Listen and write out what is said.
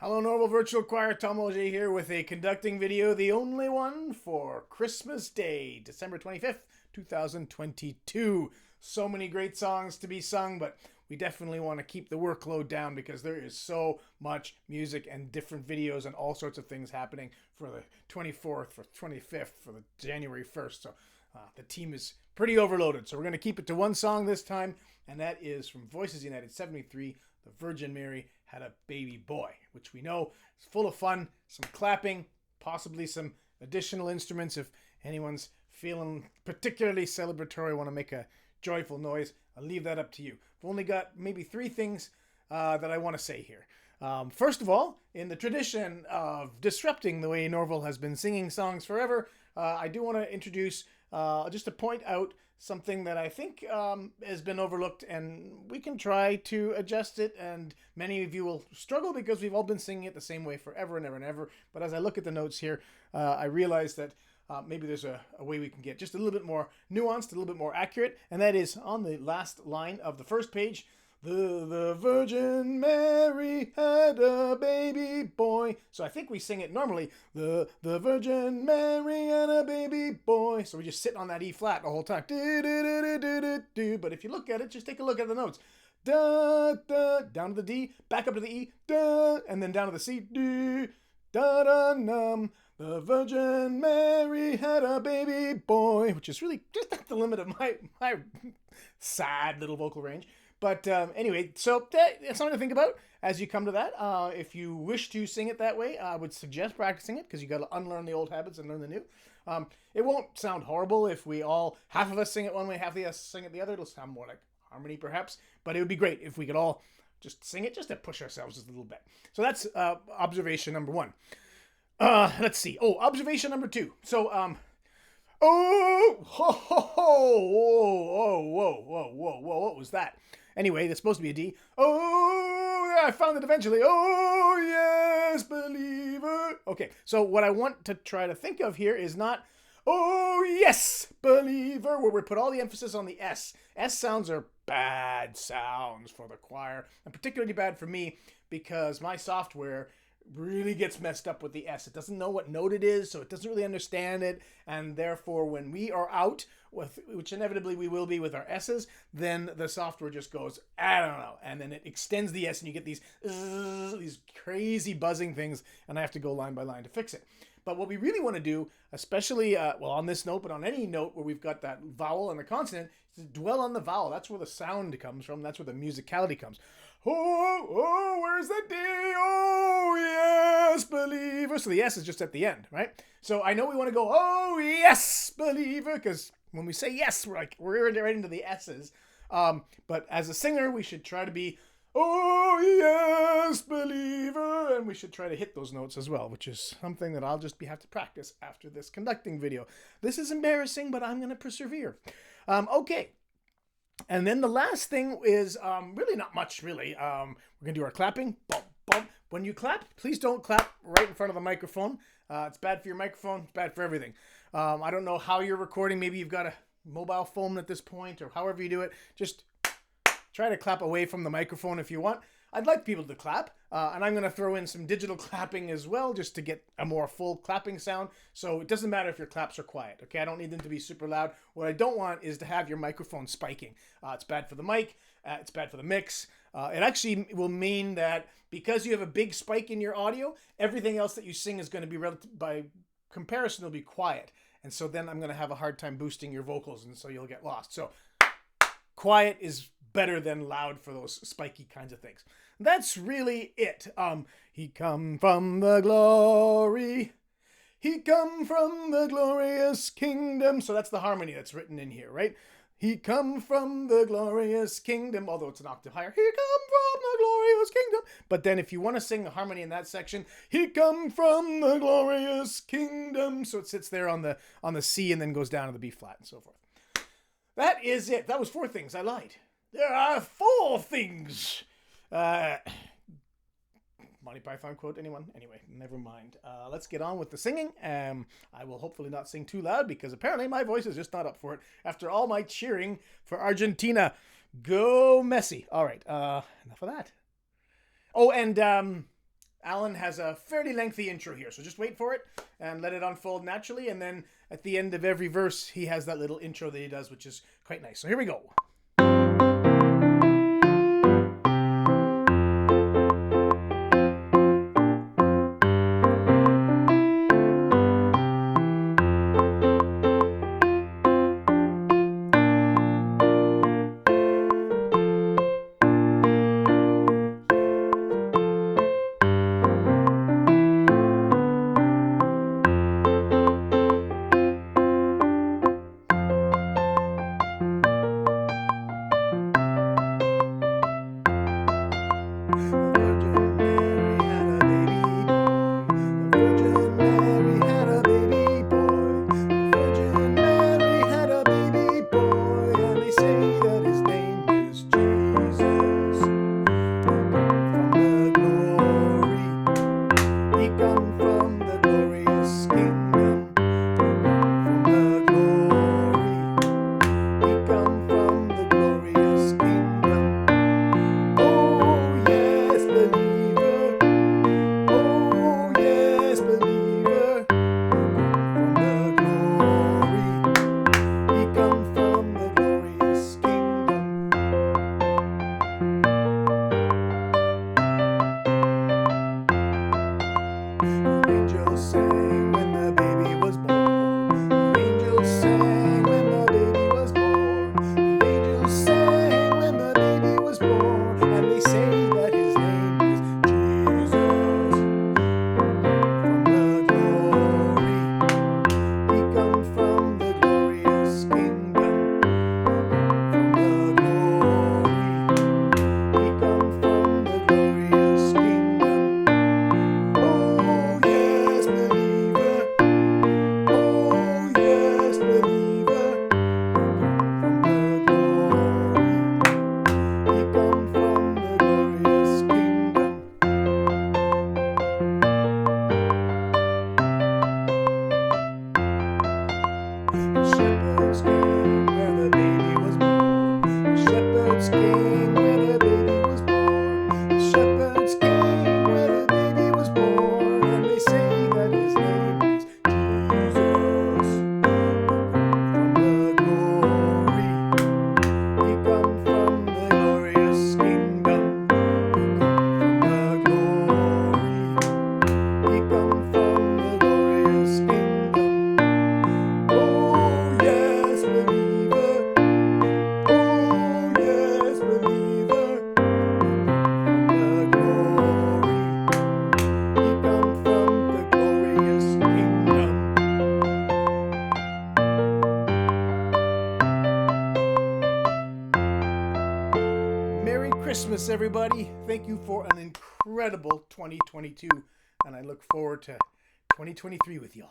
Hello, Normal Virtual Choir. Tom Auger here with a conducting video, the only one for Christmas Day, December 25th, 2022. So many great songs to be sung, but we definitely want to keep the workload down because there is so much music and different videos and all sorts of things happening for the 24th, for 25th, for the January 1st. So the team is pretty overloaded. So we're going to keep it to one song this time, and that is from Voices United 73, The Virgin Mary Had a Baby Boy, which we know is full of fun, some clapping, possibly some additional instruments if anyone's feeling particularly celebratory, want to make a joyful noise. I'll leave that up to you. I've only got maybe three things that I want to say here. First of all, in the tradition of disrupting the way Norval has been singing songs forever, I do want to introduce, just to point out something that I think has been overlooked, and we can try to adjust it, and many of you will struggle because we've all been singing it the same way forever and ever and ever. But as I look at the notes here, I realize that maybe there's a way we can get just a little bit more nuanced, a little bit more accurate, and that is on the last line of the first page. The Virgin Mary had a baby boy. So I think we sing it normally. The Virgin Mary had a baby boy. So we just sit on that E flat the whole time. Do, do, do, do, do, do, do. But if you look at it, just take a look at the notes. Da, da, down to the D, back up to the E, da, and then down to the C, do, da, da, num. The Virgin Mary had a baby boy, which is really just at the limit of my sad little vocal range. But anyway, so it's something to think about as you come to that. If you wish to sing it that way, I would suggest practicing it because you got to unlearn the old habits and learn the new. It won't sound horrible if half of us sing it one way, half of us sing it the other. It'll sound more like harmony perhaps, but it would be great if we could all just sing it just to push ourselves just a little bit. So that's observation number one. Let's see. Oh, observation number two. So, oh, ho, ho, ho, whoa, whoa, whoa, whoa, whoa, what was that? Anyway, there's supposed to be a D. Oh, I found it eventually. Oh, yes, believer. Okay, so what I want to try to think of here is not, oh, yes, believer, where we put all the emphasis on the S. S sounds are bad sounds for the choir, and particularly bad for me because my software really gets messed up with the S. It doesn't know what note it is, so it doesn't really understand it, and therefore when we are out, which inevitably we will be with our S's, then the software just goes, I don't know, and then it extends the S and you get these crazy buzzing things, and I have to go line by line to fix it. But what we really want to do, especially, on this note, but on any note where we've got that vowel and the consonant, is to dwell on the vowel. That's where the sound comes from. That's where the musicality comes. Oh, where's the D? Oh, yes, believer. So the S is just at the end, right? So I know we want to go, oh, yes, believer, because when we say yes, we're right into the S's. But as a singer, we should try to be, oh, yes, believer. And we should try to hit those notes as well, which is something that I'll just have to practice after this conducting video. This is embarrassing, but I'm going to persevere. Okay. And then the last thing is really not much, really. We're going to do our clapping. Bump, bump. When you clap, please don't clap right in front of the microphone. It's bad for your microphone. It's bad for everything. I don't know how you're recording. Maybe you've got a mobile phone at this point or however you do it. Just try to clap away from the microphone if you want. I'd like people to clap, and I'm going to throw in some digital clapping as well just to get a more full clapping sound. So it doesn't matter if your claps are quiet, okay? I don't need them to be super loud. What I don't want is to have your microphone spiking. It's bad for the mic. It's bad for the mix. It actually will mean that because you have a big spike in your audio, everything else that you sing is going to be, by comparison, will be quiet. And so then I'm going to have a hard time boosting your vocals, and so you'll get lost. So quiet is better than loud for those spiky kinds of things. That's really it. He come from the glory. He come from the glorious kingdom. So that's the harmony that's written in here, right? He come from the glorious kingdom, although it's an octave higher. He come from the glorious kingdom. But then if you want to sing the harmony in that section, he come from the glorious kingdom. So it sits there on the C and then goes down to the B flat and so forth. That is it. That was 4 things. I lied. There are 4 things. Monty Python quote, anyone? Anyway, never mind. Let's get on with the singing. I will hopefully not sing too loud because apparently my voice is just not up for it after all my cheering for Argentina. Go Messi. All right, enough of that. Oh, and Alan has a fairly lengthy intro here, so just wait for it and let it unfold naturally, and then at the end of every verse he has that little intro that he does, which is quite nice. So here we go. Christmas, everybody. Thank you for an incredible 2022, and I look forward to 2023 with y'all.